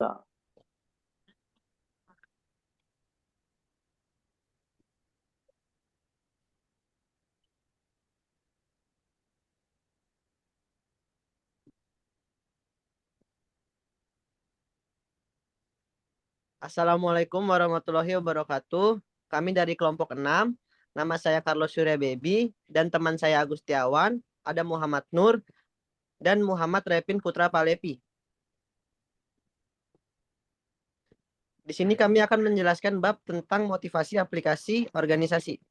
So, Assalamualaikum warahmatullahi wabarakatuh. Kami dari kelompok 6. Nama saya Carlos Surya Baby dan teman saya Agustiawan, ada Muhammad Nur dan Muhammad Repin Putra Palepi. Di sini kami akan menjelaskan bab tentang motivasi aplikasi organisasi.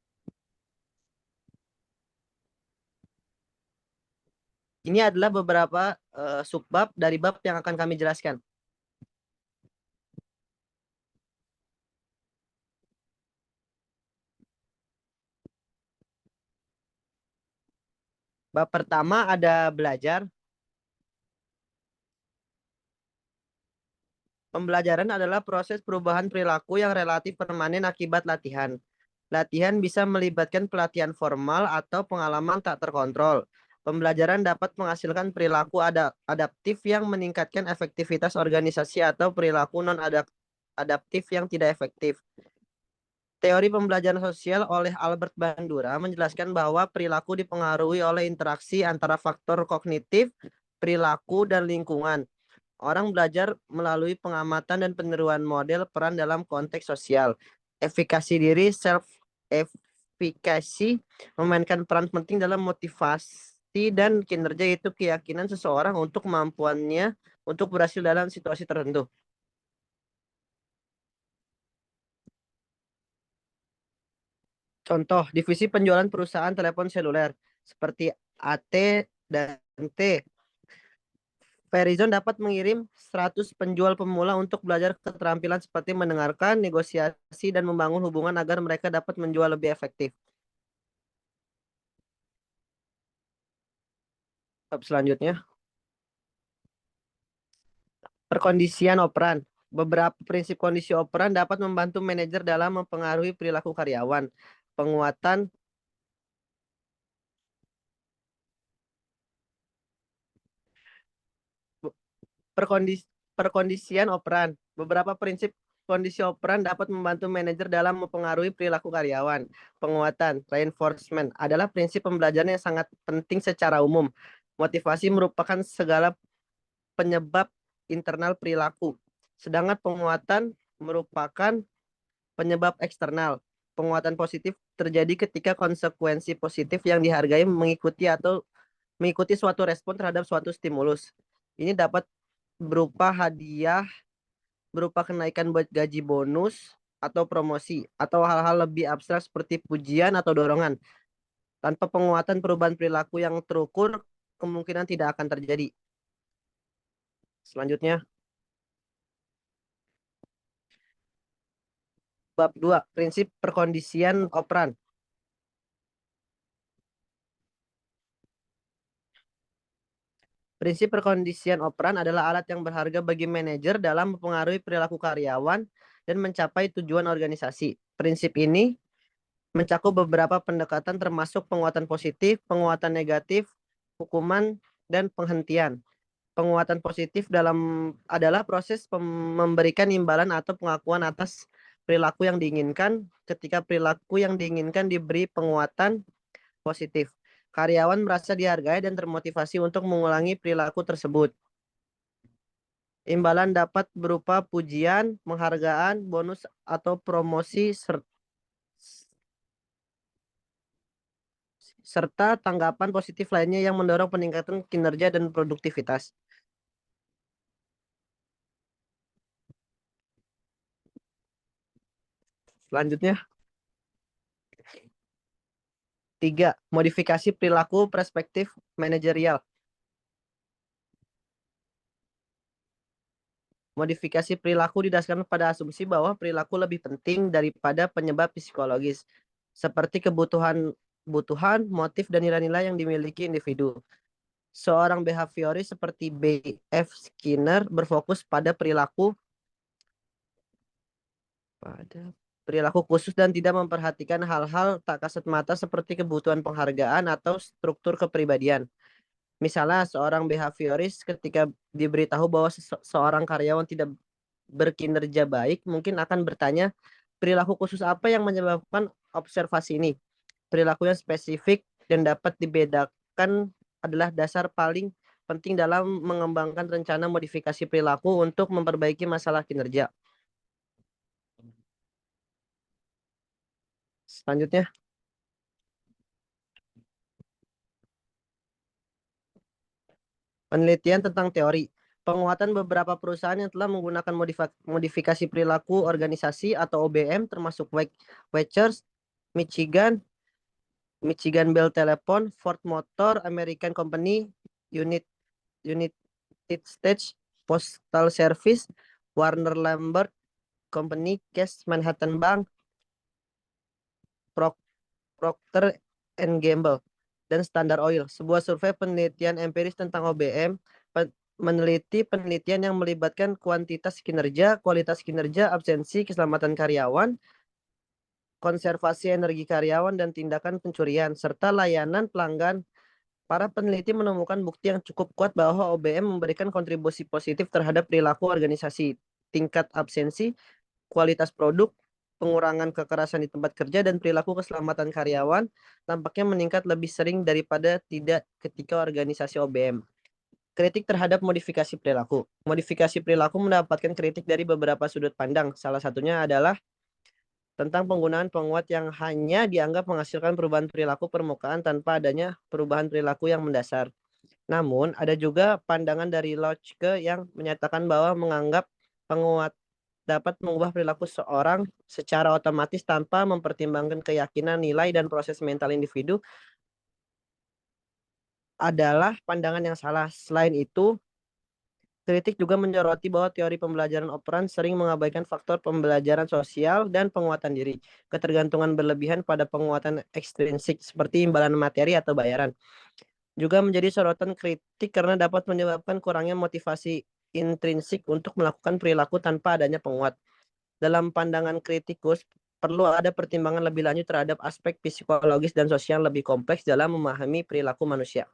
Ini adalah beberapa subbab dari bab yang akan kami jelaskan. Bab pertama ada belajar. Pembelajaran adalah proses perubahan perilaku yang relatif permanen akibat latihan. Latihan bisa melibatkan pelatihan formal atau pengalaman tak terkontrol. Pembelajaran dapat menghasilkan perilaku adaptif yang meningkatkan efektivitas organisasi atau perilaku non-adaptif yang tidak efektif. Teori pembelajaran sosial oleh Albert Bandura menjelaskan bahwa perilaku dipengaruhi oleh interaksi antara faktor kognitif, perilaku, dan lingkungan. Orang belajar melalui pengamatan dan peniruan model peran dalam konteks sosial. Efikasi diri, self-efficacy, memainkan peran penting dalam motivasi dan kinerja, itu keyakinan seseorang untuk kemampuannya untuk berhasil dalam situasi tertentu. Contoh, divisi penjualan perusahaan telepon seluler seperti AT dan T. Verizon dapat mengirim 100 penjual pemula untuk belajar keterampilan seperti mendengarkan, negosiasi, dan membangun hubungan agar mereka dapat menjual lebih efektif. Bab selanjutnya, perkondisian operan. Beberapa prinsip kondisi operan dapat membantu manajer dalam mempengaruhi perilaku karyawan. Penguatan perkondisian operan. Beberapa prinsip kondisi operan dapat membantu manajer dalam mempengaruhi perilaku karyawan. Penguatan, reinforcement, adalah prinsip pembelajaran yang sangat penting secara umum. Motivasi merupakan segala penyebab internal perilaku. Sedangkan penguatan merupakan penyebab eksternal. Penguatan positif terjadi ketika konsekuensi positif yang dihargai mengikuti suatu respon terhadap suatu stimulus. Ini dapat berupa hadiah, berupa kenaikan gaji bonus, atau promosi, atau hal-hal lebih abstrak seperti pujian atau dorongan. Tanpa penguatan perubahan perilaku yang terukur, kemungkinan tidak akan terjadi. Selanjutnya, bab 2, prinsip perkondisian operan. Prinsip perkondisian operan adalah alat yang berharga bagi manajer dalam mempengaruhi perilaku karyawan dan mencapai tujuan organisasi. Prinsip ini mencakup beberapa pendekatan termasuk penguatan positif, penguatan negatif, hukuman, dan penghentian. Penguatan positif adalah proses memberikan imbalan atau pengakuan atas perilaku yang diinginkan. Ketika perilaku yang diinginkan diberi penguatan positif, karyawan merasa dihargai dan termotivasi untuk mengulangi perilaku tersebut. Imbalan dapat berupa pujian, penghargaan, bonus, atau promosi, serta tanggapan positif lainnya yang mendorong peningkatan kinerja dan produktivitas. Selanjutnya, 3. Modifikasi perilaku perspektif manajerial. Modifikasi perilaku didasarkan pada asumsi bahwa perilaku lebih penting daripada penyebab psikologis, seperti kebutuhan, motif, dan nilai-nilai yang dimiliki individu. Seorang behavioris seperti B.F. Skinner berfokus pada perilaku khusus dan tidak memperhatikan hal-hal tak kasat mata seperti kebutuhan penghargaan atau struktur kepribadian. Misalnya, seorang behavioris ketika diberitahu bahwa seorang karyawan tidak berkinerja baik mungkin akan bertanya, perilaku khusus apa yang menyebabkan observasi ini? Perilaku yang spesifik dan dapat dibedakan adalah dasar paling penting dalam mengembangkan rencana modifikasi perilaku untuk memperbaiki masalah kinerja. Selanjutnya, penelitian tentang teori. Penguatan beberapa perusahaan yang telah menggunakan modifikasi perilaku organisasi atau OBM termasuk Wechers, Michigan, Michigan Bell Telephone, Ford Motor, American Company, United States Postal Service, Warner Lambert Company, Case Manhattan Bank, Procter and Gamble, dan Standard Oil. Sebuah survei penelitian empiris tentang OBM meneliti penelitian yang melibatkan kuantitas kinerja, kualitas kinerja, absensi, keselamatan karyawan, konservasi energi karyawan, dan tindakan pencurian, serta layanan pelanggan. Para peneliti menemukan bukti yang cukup kuat bahwa OBM memberikan kontribusi positif terhadap perilaku organisasi, tingkat absensi, kualitas produk, pengurangan kekerasan di tempat kerja, dan perilaku keselamatan karyawan tampaknya meningkat lebih sering daripada tidak ketika organisasi OBM. Kritik terhadap modifikasi perilaku. Modifikasi perilaku mendapatkan kritik dari beberapa sudut pandang. Salah satunya adalah tentang penggunaan penguat yang hanya dianggap menghasilkan perubahan perilaku permukaan tanpa adanya perubahan perilaku yang mendasar. Namun, ada juga pandangan dari Locke yang menyatakan bahwa menganggap penguat dapat mengubah perilaku seorang secara otomatis tanpa mempertimbangkan keyakinan, nilai, dan proses mental individu adalah pandangan yang salah. Selain itu, kritik juga menyoroti bahwa teori pembelajaran operan sering mengabaikan faktor pembelajaran sosial dan penguatan diri, ketergantungan berlebihan pada penguatan ekstrinsik seperti imbalan materi atau bayaran. Juga menjadi sorotan kritik karena dapat menyebabkan kurangnya motivasi intrinsik untuk melakukan perilaku tanpa adanya penguat. Dalam pandangan kritikus, perlu ada pertimbangan lebih lanjut terhadap aspek psikologis dan sosial lebih kompleks dalam memahami perilaku manusia.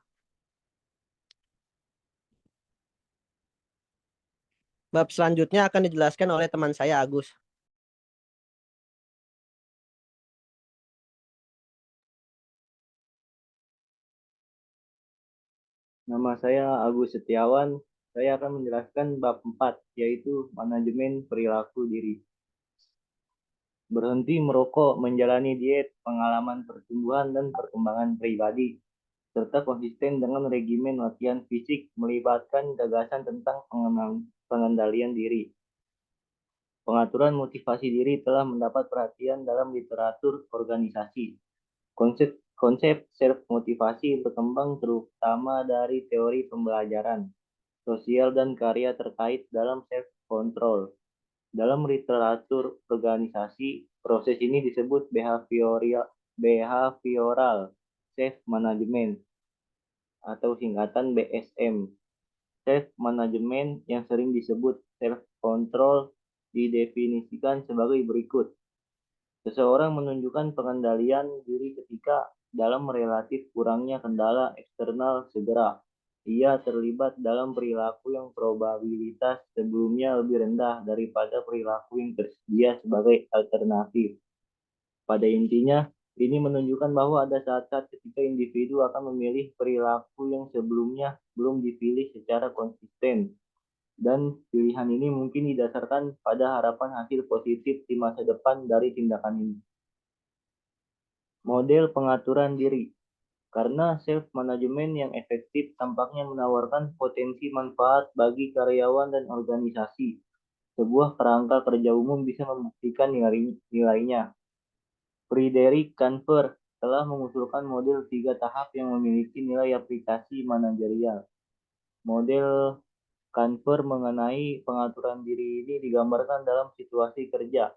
Bab selanjutnya akan dijelaskan oleh teman saya, Agus. Nama saya Agus Setiawan. Saya akan menjelaskan bab 4, yaitu manajemen perilaku diri. Berhenti merokok, menjalani diet, pengalaman pertumbuhan dan perkembangan pribadi, serta konsisten dengan regimen latihan fisik melibatkan gagasan tentang pengendalian diri. Pengaturan motivasi diri telah mendapat perhatian dalam literatur organisasi. Konsep self-motivasi berkembang terutama dari teori pembelajaran sosial dan karya terkait dalam self-control. Dalam literatur organisasi, proses ini disebut behavioral self-management atau singkatan BSM. Self-management yang sering disebut self-control didefinisikan sebagai berikut. Seseorang menunjukkan pengendalian diri ketika dalam relatif kurangnya kendala eksternal segera ia terlibat dalam perilaku yang probabilitas sebelumnya lebih rendah daripada perilaku yang tersedia sebagai alternatif. Pada intinya, ini menunjukkan bahwa ada saat-saat ketika individu akan memilih perilaku yang sebelumnya belum dipilih secara konsisten, dan pilihan ini mungkin didasarkan pada harapan hasil positif di masa depan dari tindakan ini. Model pengaturan diri. Karena self-management yang efektif tampaknya menawarkan potensi manfaat bagi karyawan dan organisasi, sebuah kerangka kerja umum bisa membuktikan nilainya. Friedrich Kanfer telah mengusulkan model 3 tahap yang memiliki nilai aplikasi manajerial. Model Kanfer mengenai pengaturan diri ini digambarkan dalam situasi kerja.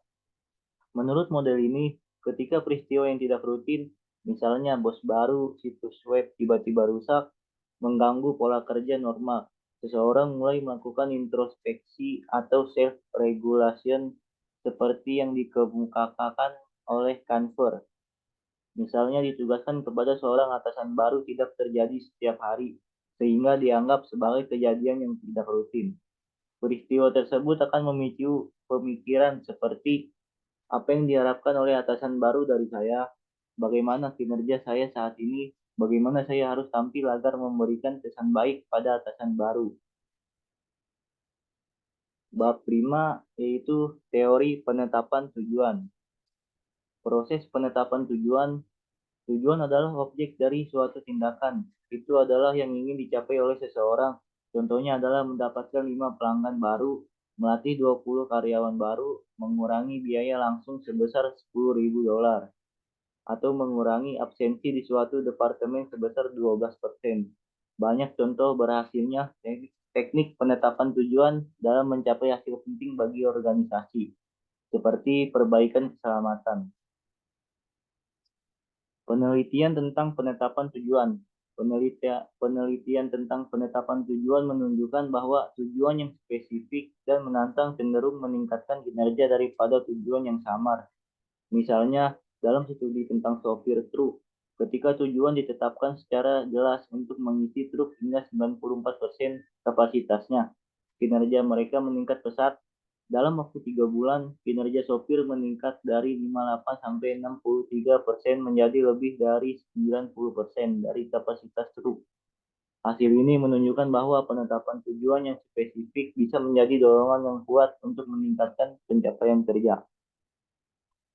Menurut model ini, ketika peristiwa yang tidak rutin, misalnya bos baru, situs web tiba-tiba rusak, mengganggu pola kerja normal, seseorang mulai melakukan introspeksi atau self-regulation seperti yang dikemukakan oleh Kanfer. Misalnya ditugaskan kepada seorang atasan baru tidak terjadi setiap hari, sehingga dianggap sebagai kejadian yang tidak rutin. Peristiwa tersebut akan memicu pemikiran seperti apa yang diharapkan oleh atasan baru dari saya, bagaimana kinerja saya saat ini, bagaimana saya harus tampil agar memberikan kesan baik pada atasan baru. Bab 5 yaitu teori penetapan tujuan. Proses penetapan tujuan. Tujuan adalah objek dari suatu tindakan. Itu adalah yang ingin dicapai oleh seseorang. Contohnya adalah mendapatkan 5 pelanggan baru, melatih 20 karyawan baru, mengurangi biaya langsung sebesar $10.000, atau mengurangi absensi di suatu departemen sebesar 12%. Banyak contoh berhasilnya teknik penetapan tujuan dalam mencapai hasil penting bagi organisasi, seperti perbaikan keselamatan. Penelitian tentang penetapan tujuan. Penelitian tentang penetapan tujuan menunjukkan bahwa tujuan yang spesifik dan menantang cenderung meningkatkan kinerja daripada tujuan yang samar. Misalnya, dalam studi tentang sopir truk, ketika tujuan ditetapkan secara jelas untuk mengisi truk hingga 94% kapasitasnya, kinerja mereka meningkat pesat. Dalam waktu 3 bulan, kinerja sopir meningkat dari 58 sampai 63% menjadi lebih dari 90% dari kapasitas truk. Hasil ini menunjukkan bahwa penetapan tujuan yang spesifik bisa menjadi dorongan yang kuat untuk meningkatkan pencapaian kerja.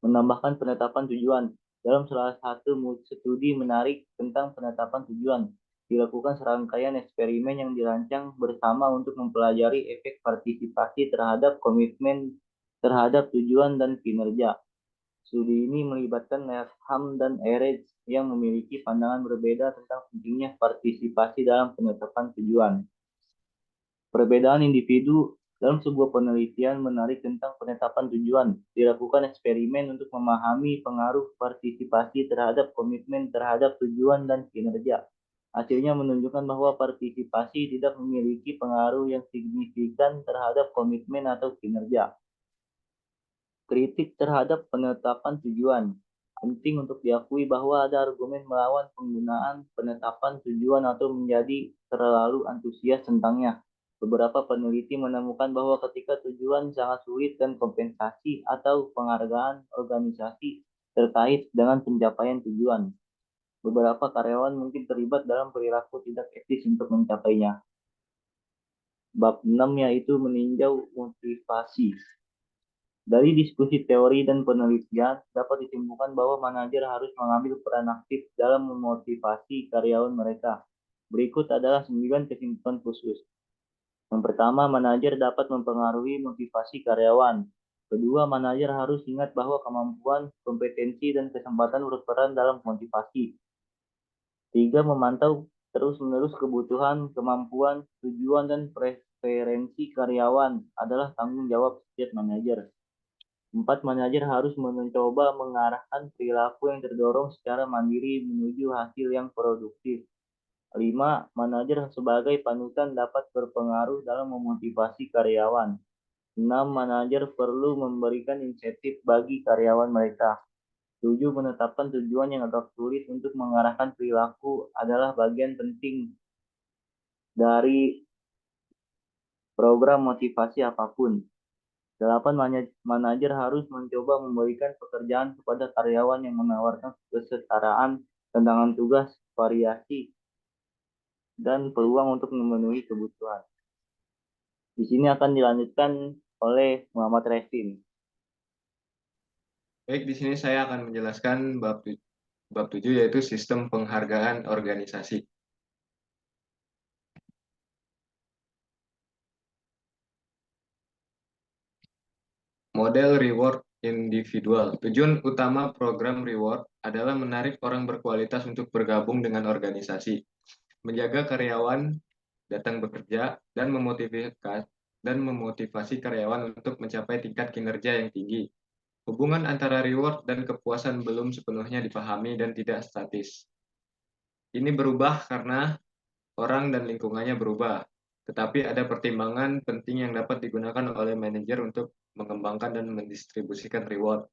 Menambahkan penetapan tujuan. Dalam salah satu studi menarik tentang penetapan tujuan, dilakukan serangkaian eksperimen yang dirancang bersama untuk mempelajari efek partisipasi terhadap komitmen terhadap tujuan dan kinerja. Studi ini melibatkan Needham dan Ehret yang memiliki pandangan berbeda tentang pentingnya partisipasi dalam penetapan tujuan. Perbedaan individu. Dalam sebuah penelitian menarik tentang penetapan tujuan, dilakukan eksperimen untuk memahami pengaruh partisipasi terhadap komitmen terhadap tujuan dan kinerja. Hasilnya menunjukkan bahwa partisipasi tidak memiliki pengaruh yang signifikan terhadap komitmen atau kinerja. Kritik terhadap penetapan tujuan. Penting untuk diakui bahwa ada argumen melawan penggunaan penetapan tujuan atau menjadi terlalu antusias tentangnya. Beberapa peneliti menemukan bahwa ketika tujuan sangat sulit dan kompensasi atau penghargaan organisasi terkait dengan pencapaian tujuan, beberapa karyawan mungkin terlibat dalam perilaku tidak etis untuk mencapainya. Bab 6 yaitu meninjau motivasi. Dari diskusi teori dan penelitian, dapat disimpulkan bahwa manajer harus mengambil peran aktif dalam memotivasi karyawan mereka. Berikut adalah 9 kesimpulan khusus. Yang pertama, manajer dapat mempengaruhi motivasi karyawan. Kedua, manajer harus ingat bahwa kemampuan, kompetensi, dan kesempatan berperan dalam motivasi. Tiga, memantau terus-menerus kebutuhan, kemampuan, tujuan, dan preferensi karyawan adalah tanggung jawab setiap manajer. 4, manajer harus mencoba mengarahkan perilaku yang terdorong secara mandiri menuju hasil yang produktif. 5. Manajer sebagai panutan dapat berpengaruh dalam memotivasi karyawan. 6. Manajer perlu memberikan insentif bagi karyawan mereka. 7. Menetapkan tujuan yang agak sulit untuk mengarahkan perilaku adalah bagian penting dari program motivasi apapun. 8. Manajer harus mencoba memberikan pekerjaan kepada karyawan yang menawarkan kesetaraan, tantangan tugas, variasi, dan peluang untuk memenuhi kebutuhan. Di sini akan dilanjutkan oleh Muhammad Revin. Baik, di sini saya akan menjelaskan bab 7 yaitu sistem penghargaan organisasi. Model reward individual. Tujuan utama program reward adalah menarik orang berkualitas untuk bergabung dengan organisasi, menjaga karyawan datang bekerja, dan memotivasi karyawan untuk mencapai tingkat kinerja yang tinggi. Hubungan antara reward dan kepuasan belum sepenuhnya dipahami dan tidak statis. Ini berubah karena orang dan lingkungannya berubah, tetapi ada pertimbangan penting yang dapat digunakan oleh manajer untuk mengembangkan dan mendistribusikan reward.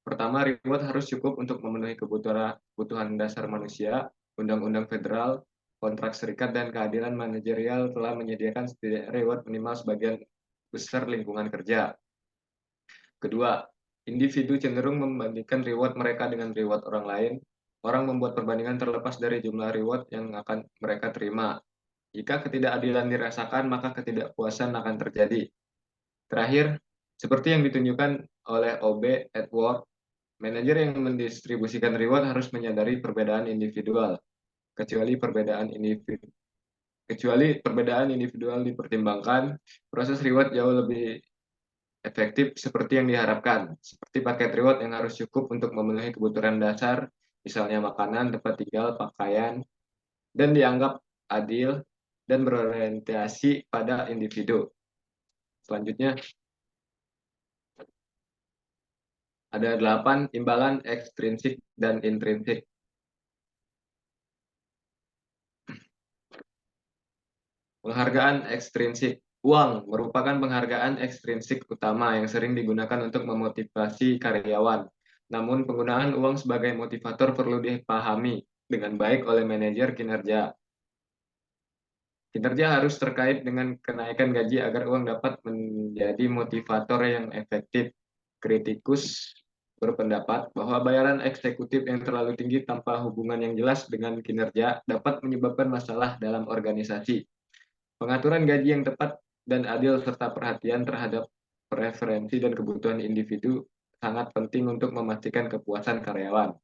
Pertama, reward harus cukup untuk memenuhi kebutuhan dasar manusia. Undang-undang federal, kontrak serikat, dan keadilan manajerial telah menyediakan reward minimal sebagian besar lingkungan kerja. Kedua, individu cenderung membandingkan reward mereka dengan reward orang lain. Orang membuat perbandingan terlepas dari jumlah reward yang akan mereka terima. Jika ketidakadilan dirasakan, maka ketidakpuasan akan terjadi. Terakhir, seperti yang ditunjukkan oleh O.B. Edward, manajer yang mendistribusikan reward harus menyadari perbedaan individual, kecuali perbedaan individual dipertimbangkan, proses reward jauh lebih efektif seperti yang diharapkan, seperti paket reward yang harus cukup untuk memenuhi kebutuhan dasar, misalnya makanan, tempat tinggal, pakaian, dan dianggap adil dan berorientasi pada individu. Selanjutnya, ada 8 imbalan ekstrinsik dan intrinsik. Penghargaan ekstrinsik. Uang merupakan penghargaan ekstrinsik utama yang sering digunakan untuk memotivasi karyawan. Namun, penggunaan uang sebagai motivator perlu dipahami dengan baik oleh manajer kinerja. Kinerja harus terkait dengan kenaikan gaji agar uang dapat menjadi motivator yang efektif. Kritikus berpendapat bahwa bayaran eksekutif yang terlalu tinggi tanpa hubungan yang jelas dengan kinerja dapat menyebabkan masalah dalam organisasi. Pengaturan gaji yang tepat dan adil serta perhatian terhadap preferensi dan kebutuhan individu sangat penting untuk memastikan kepuasan karyawan.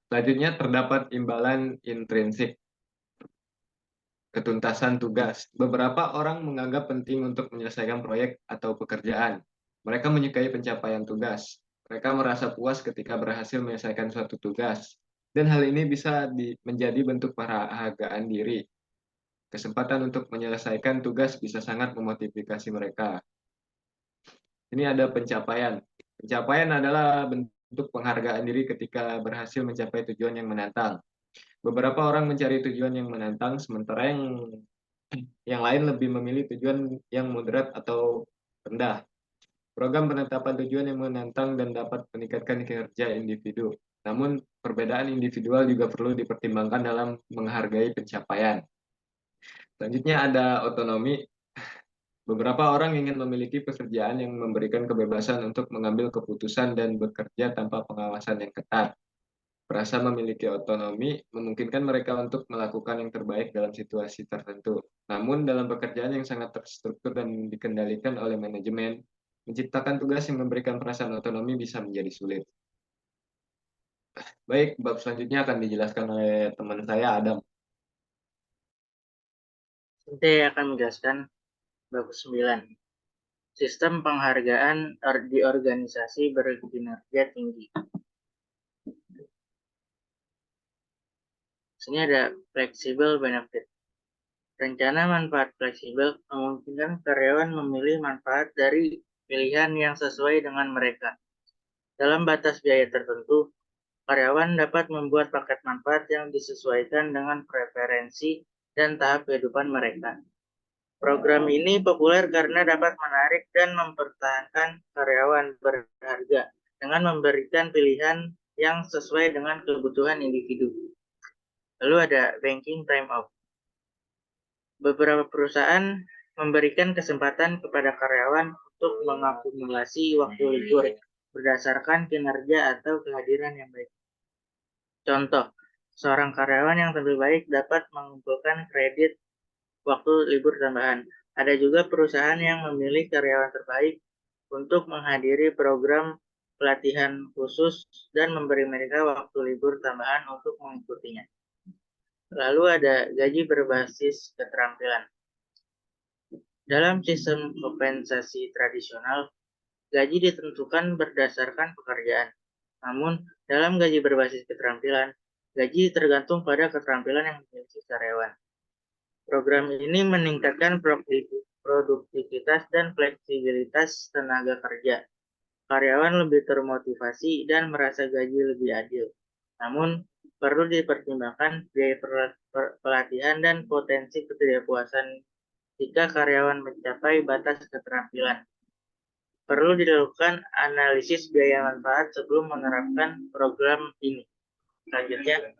Selanjutnya terdapat imbalan intrinsik. Ketuntasan tugas. Beberapa orang menganggap penting untuk menyelesaikan proyek atau pekerjaan. Mereka menyukai pencapaian tugas. Mereka merasa puas ketika berhasil menyelesaikan suatu tugas. Dan hal ini bisa menjadi bentuk penghargaan diri. Kesempatan untuk menyelesaikan tugas bisa sangat memotivasi mereka. Ini ada pencapaian. Pencapaian adalah bentuk penghargaan diri ketika berhasil mencapai tujuan yang menantang. Beberapa orang mencari tujuan yang menantang, sementara yang lain lebih memilih tujuan yang moderat atau rendah. Program penetapan tujuan yang menantang dan dapat meningkatkan kinerja individu. Namun, perbedaan individual juga perlu dipertimbangkan dalam menghargai pencapaian. Selanjutnya ada otonomi. Beberapa orang ingin memiliki pekerjaan yang memberikan kebebasan untuk mengambil keputusan dan bekerja tanpa pengawasan yang ketat. Merasa memiliki otonomi memungkinkan mereka untuk melakukan yang terbaik dalam situasi tertentu. Namun, dalam pekerjaan yang sangat terstruktur dan dikendalikan oleh manajemen, menciptakan tugas yang memberikan perasaan otonomi bisa menjadi sulit. Baik, bab selanjutnya akan dijelaskan oleh teman saya, Adam. Saya akan menjelaskan bab 9. Sistem penghargaan di organisasi berkinerja tinggi. Sini ada flexible benefit. Rencana manfaat fleksibel memungkinkan karyawan memilih manfaat dari pilihan yang sesuai dengan mereka. Dalam batas biaya tertentu, karyawan dapat membuat paket manfaat yang disesuaikan dengan preferensi dan tahap kehidupan mereka. Program ini populer karena dapat menarik dan mempertahankan karyawan berharga dengan memberikan pilihan yang sesuai dengan kebutuhan individu. Lalu ada banking time off. Beberapa perusahaan memberikan kesempatan kepada karyawan untuk mengakumulasi waktu libur berdasarkan kinerja atau kehadiran yang baik. Contoh, seorang karyawan yang tampil baik dapat mengumpulkan kredit waktu libur tambahan. Ada juga perusahaan yang memilih karyawan terbaik untuk menghadiri program pelatihan khusus dan memberi mereka waktu libur tambahan untuk mengikutinya. Lalu ada gaji berbasis keterampilan. Dalam sistem kompensasi tradisional, gaji ditentukan berdasarkan pekerjaan. Namun, dalam gaji berbasis keterampilan, gaji tergantung pada keterampilan yang dimiliki karyawan. Program ini meningkatkan produktivitas dan fleksibilitas tenaga kerja. Karyawan lebih termotivasi dan merasa gaji lebih adil. Namun, perlu dipertimbangkan biaya pelatihan dan potensi ketidakpuasan jika karyawan mencapai batas keterampilan. Perlu dilakukan analisis biaya manfaat sebelum menerapkan program ini. Selanjutnya,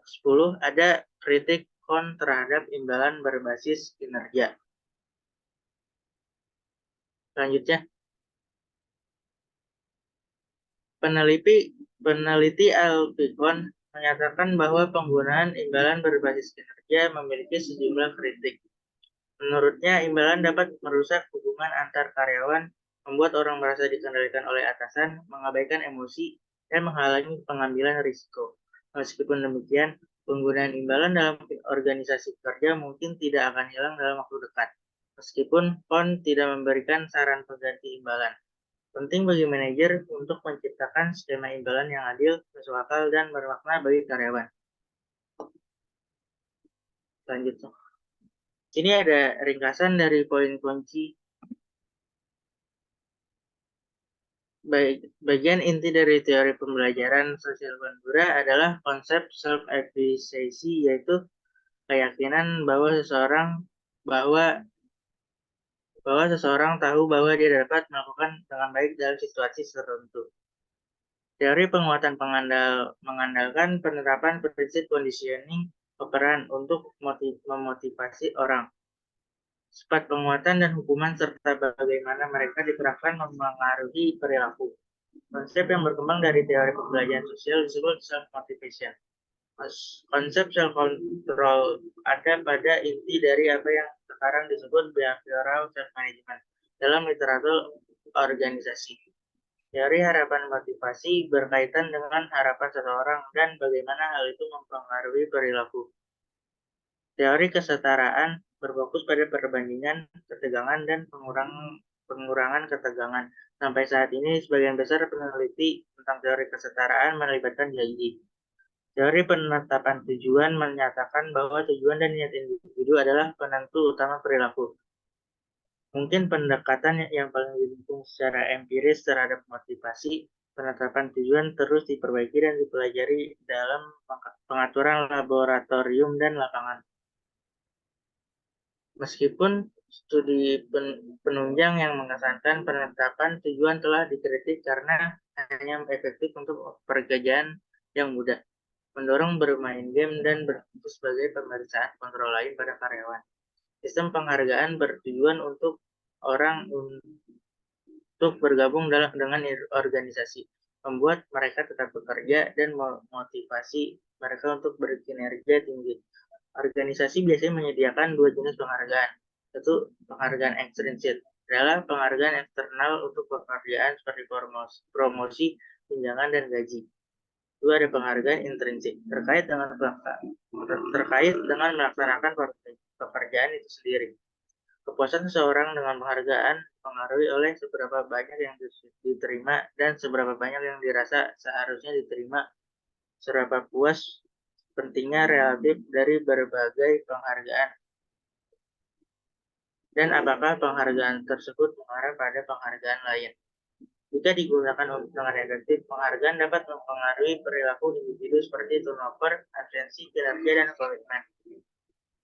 10 ada kritik kon terhadap imbalan berbasis kinerja. Selanjutnya, peneliti Alpicon menyatakan bahwa penggunaan imbalan berbasis kinerja memiliki sejumlah kritik. Menurutnya, imbalan dapat merusak hubungan antar karyawan, membuat orang merasa dikendalikan oleh atasan, mengabaikan emosi, dan menghalangi pengambilan risiko. Meskipun demikian, penggunaan imbalan dalam organisasi kerja mungkin tidak akan hilang dalam waktu dekat, meskipun KON tidak memberikan saran pengganti imbalan. Penting bagi manajer untuk menciptakan skema imbalan yang adil, masuk akal, dan bermakna bagi karyawan. Selanjutnya, ini ada ringkasan dari poin kunci. Bagian inti dari teori pembelajaran sosial Bandura adalah konsep self-efficacy, yaitu keyakinan bahwa seseorang tahu bahwa dia dapat melakukan dengan baik dalam situasi tertentu. Teori penguatan mengandalkan penerapan prinsip conditioning operan untuk memotivasi orang. Sifat penguatan dan hukuman serta bagaimana mereka diterapkan mempengaruhi perilaku. Konsep yang berkembang dari teori pembelajaran sosial disebut self-motivation. Konsep self-control ada pada inti dari apa yang sekarang disebut behavioral self-management dalam literatur organisasi. Teori harapan motivasi berkaitan dengan harapan seseorang dan bagaimana hal itu mempengaruhi perilaku. Teori kesetaraan berfokus pada perbandingan ketegangan dan pengurangan ketegangan. Sampai saat ini, sebagian besar peneliti tentang teori kesetaraan melibatkan janji. Teori penetapan tujuan menyatakan bahwa tujuan dan niat individu adalah penentu utama perilaku. Mungkin pendekatan yang paling didukung secara empiris terhadap motivasi, penetapan tujuan terus diperbaiki dan dipelajari dalam pengaturan laboratorium dan lapangan. Meskipun studi penunjang yang mengesankan penetapan tujuan telah dikritik karena hanya efektif untuk pekerjaan yang mudah, mendorong bermain game dan berfokus sebagai pemeriksaan kontrol lain pada karyawan. Sistem penghargaan bertujuan untuk orang untuk bergabung dengan organisasi, membuat mereka tetap bekerja dan memotivasi mereka untuk berkinerja tinggi. Organisasi biasanya menyediakan dua jenis penghargaan. Satu, penghargaan ekstrinsik adalah penghargaan eksternal untuk pekerjaan seperti promosi, tunjangan, dan gaji. Dua, ada penghargaan intrinsik terkait dengan melaksanakan pekerjaan itu sendiri. Kepuasan seseorang dengan penghargaan dipengaruhi oleh seberapa banyak yang diterima dan seberapa banyak yang dirasa seharusnya diterima. Seberapa puas pentingnya relatif dari berbagai penghargaan. Dan apakah penghargaan tersebut mengarah pada penghargaan lain? Jika digunakan dengan efektif, penghargaan dapat mempengaruhi perilaku individu seperti turnover, atensi, kinerja, dan komitmen.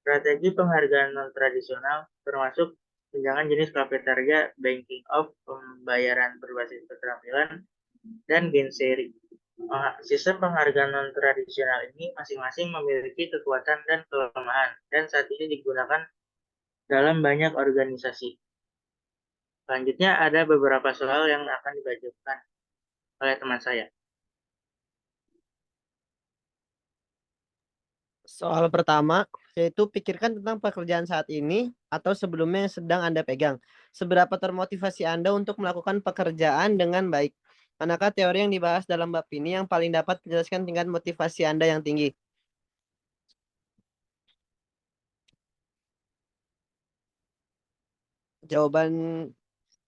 Strategi penghargaan non-tradisional termasuk tunjangan jenis kafeteria, banking off, pembayaran berbasis keterampilan, dan gain sharing. Sistem penghargaan non-tradisional ini masing-masing memiliki kekuatan dan kelemahan, dan saat ini digunakan dalam banyak organisasi. Selanjutnya ada beberapa soal yang akan dibacakan oleh teman saya. Soal pertama, yaitu pikirkan tentang pekerjaan saat ini atau sebelumnya yang sedang Anda pegang. Seberapa termotivasi Anda untuk melakukan pekerjaan dengan baik? Manakah teori yang dibahas dalam bab ini yang paling dapat menjelaskan tingkat motivasi Anda yang tinggi? Jawaban,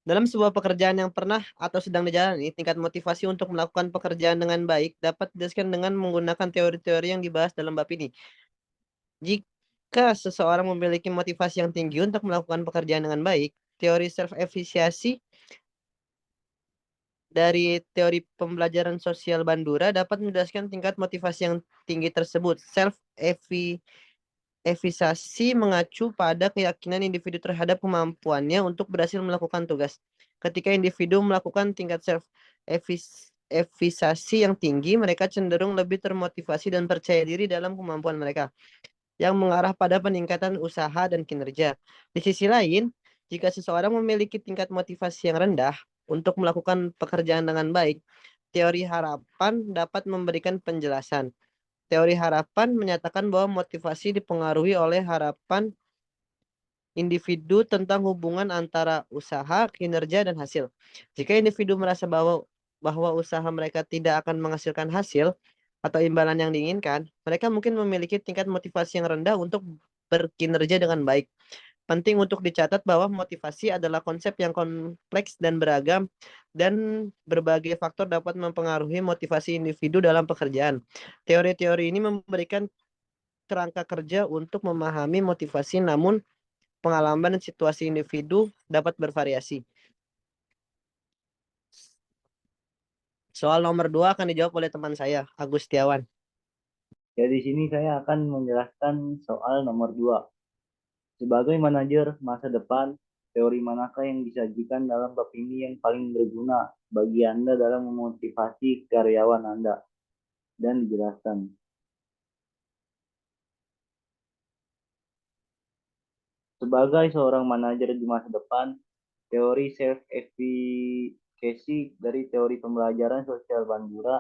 dalam sebuah pekerjaan yang pernah atau sedang dijalani, tingkat motivasi untuk melakukan pekerjaan dengan baik dapat dijelaskan dengan menggunakan teori-teori yang dibahas dalam bab ini. Jika seseorang memiliki motivasi yang tinggi untuk melakukan pekerjaan dengan baik, teori self-efficacy dari teori pembelajaran sosial Bandura dapat menjelaskan tingkat motivasi yang tinggi tersebut. Self-efficacy mengacu pada keyakinan individu terhadap kemampuannya untuk berhasil melakukan tugas. Ketika individu melakukan tingkat self-efficacy yang tinggi, mereka cenderung lebih termotivasi dan percaya diri dalam kemampuan mereka. yang mengarah pada peningkatan usaha dan kinerja. Di sisi lain, jika seseorang memiliki tingkat motivasi yang rendah untuk melakukan pekerjaan dengan baik, teori harapan dapat memberikan penjelasan. Teori harapan menyatakan bahwa motivasi dipengaruhi oleh harapan individu tentang hubungan antara usaha, kinerja, dan hasil. Jika individu merasa bahwa usaha mereka tidak akan menghasilkan hasil atau imbalan yang diinginkan, mereka mungkin memiliki tingkat motivasi yang rendah untuk berkinerja dengan baik. Penting untuk dicatat bahwa motivasi adalah konsep yang kompleks dan beragam, dan berbagai faktor dapat mempengaruhi motivasi individu dalam pekerjaan. Teori-teori ini memberikan kerangka kerja untuk memahami motivasi, namun pengalaman dan situasi individu dapat bervariasi. Soal nomor 2 akan dijawab oleh teman saya, Agus Setiawan. Ya, di sini saya akan menjelaskan soal nomor 2. Sebagai manajer masa depan, teori manakah yang disajikan dalam bab ini yang paling berguna bagi Anda dalam memotivasi karyawan Anda? Dan dijelaskan. Sebagai seorang manajer di masa depan, teori self-efficacy dari teori pembelajaran sosial Bandura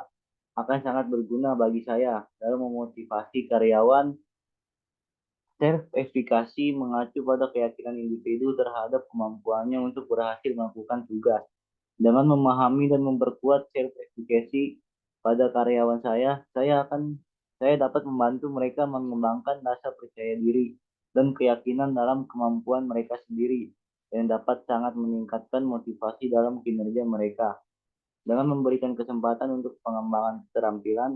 akan sangat berguna bagi saya dalam memotivasi karyawan. Self-efficacy mengacu pada keyakinan individu terhadap kemampuannya untuk berhasil melakukan tugas. Dengan memahami dan memperkuat self-efficacy pada karyawan saya dapat membantu mereka mengembangkan rasa percaya diri dan keyakinan dalam kemampuan mereka sendiri, yang dapat sangat meningkatkan motivasi dalam kinerja mereka. Dengan memberikan kesempatan untuk pengembangan keterampilan,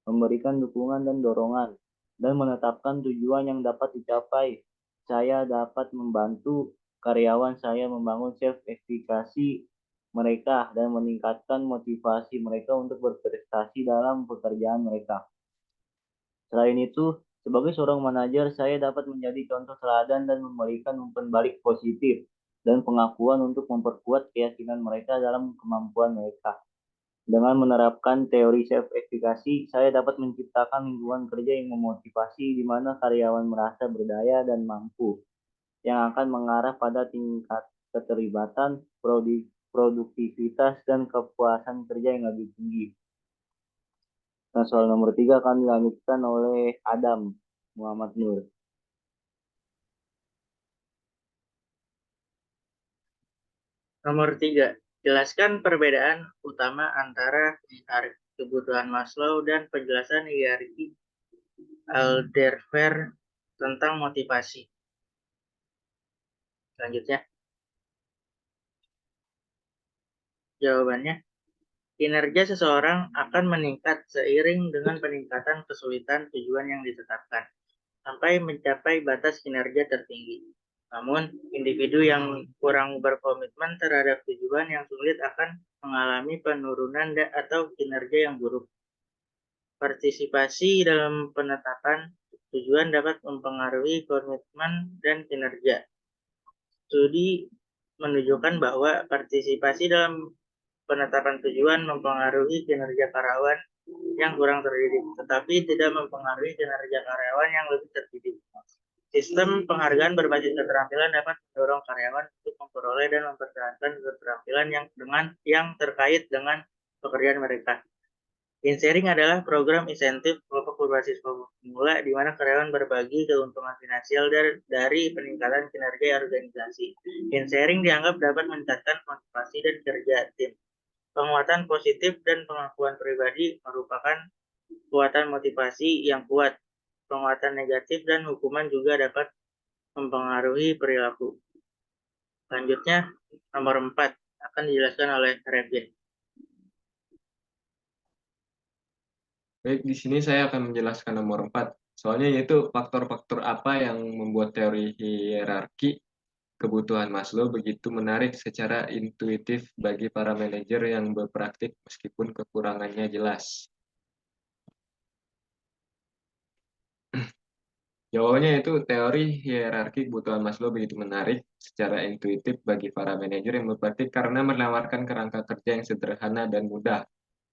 memberikan dukungan dan dorongan, dan menetapkan tujuan yang dapat dicapai, saya dapat membantu karyawan saya membangun self-efficacy mereka dan meningkatkan motivasi mereka untuk berprestasi dalam pekerjaan mereka. Selain itu, sebagai seorang manajer, saya dapat menjadi contoh teladan dan memberikan umpan balik positif dan pengakuan untuk memperkuat keyakinan mereka dalam kemampuan mereka. Dengan menerapkan teori self-efficacy, saya dapat menciptakan lingkungan kerja yang memotivasi di mana karyawan merasa berdaya dan mampu, yang akan mengarah pada tingkat keterlibatan, produktivitas, dan kepuasan kerja yang lebih tinggi. Nah, soal nomor 3 akan dilanjutkan oleh Adam Muhammad Nur. Nomor 3. Jelaskan perbedaan utama antara kebutuhan Maslow dan penjelasan hierarki Alderfer tentang motivasi. Selanjutnya, jawabannya, kinerja seseorang akan meningkat seiring dengan peningkatan kesulitan tujuan yang ditetapkan, sampai mencapai batas kinerja tertinggi. Namun, individu yang kurang berkomitmen terhadap tujuan yang sulit akan mengalami penurunan atau kinerja yang buruk. Partisipasi dalam penetapan tujuan dapat mempengaruhi komitmen dan kinerja. Studi menunjukkan bahwa partisipasi dalam penetapan tujuan mempengaruhi kinerja karyawan yang kurang terdidik, tetapi tidak mempengaruhi kinerja karyawan yang lebih terdidik. Sistem penghargaan berbasis keterampilan dapat mendorong karyawan untuk memperoleh dan mempertahankan keterampilan yang terkait dengan pekerjaan mereka. In-sharing adalah program insentif kelompok berbasis pemula di mana karyawan berbagi keuntungan finansial dari peningkatan kinerja organisasi. In-sharing dianggap dapat meningkatkan motivasi dan kerja tim. Penguatan positif dan pengakuan pribadi merupakan kekuatan motivasi yang kuat. Penguatan negatif dan hukuman juga dapat mempengaruhi perilaku. Selanjutnya, nomor 4 akan dijelaskan oleh Revin. Baik, di sini saya akan menjelaskan nomor 4. Soalnya yaitu faktor-faktor apa yang membuat teori hierarki kebutuhan Maslow begitu menarik secara intuitif bagi para manajer yang berpraktik meskipun kekurangannya jelas. Jawabannya itu teori hierarki kebutuhan Maslow begitu menarik secara intuitif bagi para manajer yang berpraktik karena menawarkan kerangka kerja yang sederhana dan mudah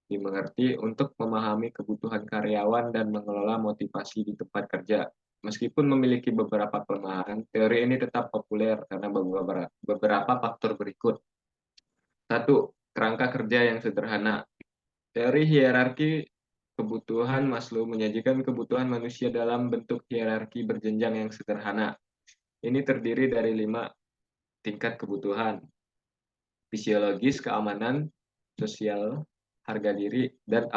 dimengerti untuk memahami kebutuhan karyawan dan mengelola motivasi di tempat kerja. Meskipun memiliki beberapa kelemahan, teori ini tetap populer karena beberapa faktor berikut. 1. Kerangka kerja yang sederhana. Teori hierarki kebutuhan Maslow menyajikan kebutuhan manusia dalam bentuk hierarki berjenjang yang sederhana. Ini terdiri dari 5 tingkat kebutuhan: fisiologis, keamanan, sosial, harga diri, dan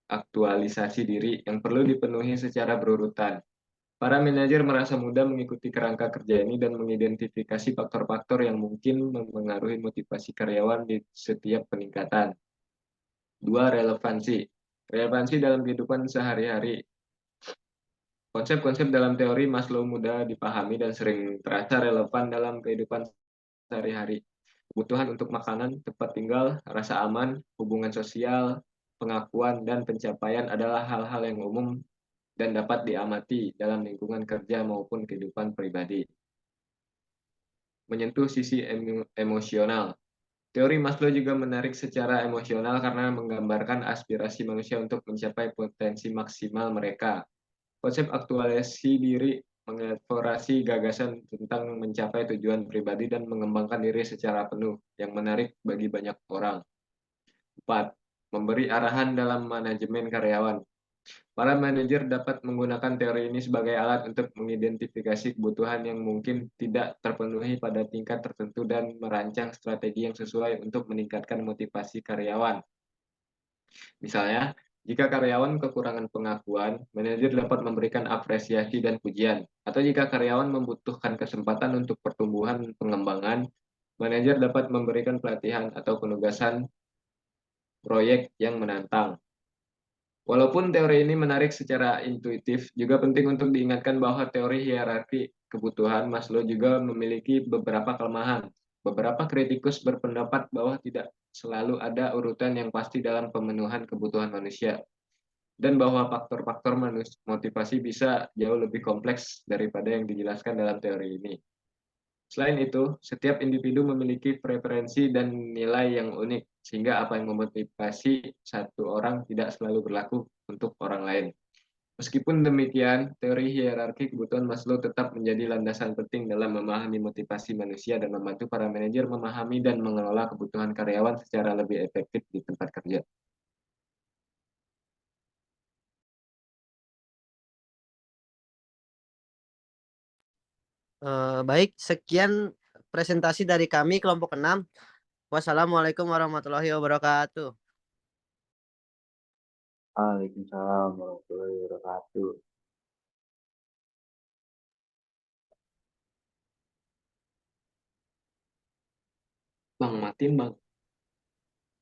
aktualisasi diri yang perlu dipenuhi secara berurutan. Para manajer merasa mudah mengikuti kerangka kerja ini dan mengidentifikasi faktor-faktor yang mungkin mempengaruhi motivasi karyawan di setiap peningkatan. 2. Relevansi. Relevansi dalam kehidupan sehari-hari. Konsep-konsep dalam teori Maslow mudah dipahami dan sering terasa relevan dalam kehidupan sehari-hari. Kebutuhan untuk makanan, tempat tinggal, rasa aman, hubungan sosial, pengakuan, dan pencapaian adalah hal-hal yang umum dan dapat diamati dalam lingkungan kerja maupun kehidupan pribadi. Menyentuh sisi emosional. Teori Maslow juga menarik secara emosional karena menggambarkan aspirasi manusia untuk mencapai potensi maksimal mereka. Konsep aktualisasi diri mengeksplorasi gagasan tentang mencapai tujuan pribadi dan mengembangkan diri secara penuh, yang menarik bagi banyak orang. 4. Memberi arahan dalam manajemen karyawan. Para manajer dapat menggunakan teori ini sebagai alat untuk mengidentifikasi kebutuhan yang mungkin tidak terpenuhi pada tingkat tertentu dan merancang strategi yang sesuai untuk meningkatkan motivasi karyawan. Misalnya, jika karyawan kekurangan pengakuan, manajer dapat memberikan apresiasi dan pujian. Atau jika karyawan membutuhkan kesempatan untuk pertumbuhan pengembangan, manajer dapat memberikan pelatihan atau penugasan proyek yang menantang. Walaupun teori ini menarik secara intuitif, juga penting untuk diingatkan bahwa teori hierarki kebutuhan Maslow juga memiliki beberapa kelemahan. Beberapa kritikus berpendapat bahwa tidak selalu ada urutan yang pasti dalam pemenuhan kebutuhan manusia, dan bahwa faktor-faktor motivasi bisa jauh lebih kompleks daripada yang dijelaskan dalam teori ini. Selain itu, setiap individu memiliki preferensi dan nilai yang unik, sehingga apa yang memotivasi satu orang tidak selalu berlaku untuk orang lain. Meskipun demikian, teori hierarki kebutuhan Maslow tetap menjadi landasan penting dalam memahami motivasi manusia dan membantu para manajer memahami dan mengelola kebutuhan karyawan secara lebih efektif di tempat kerja. Baik, sekian presentasi dari kami kelompok 6. Wassalamualaikum warahmatullahi wabarakatuh. Waalaikumsalam warahmatullahi wabarakatuh. Bang, matiin bang.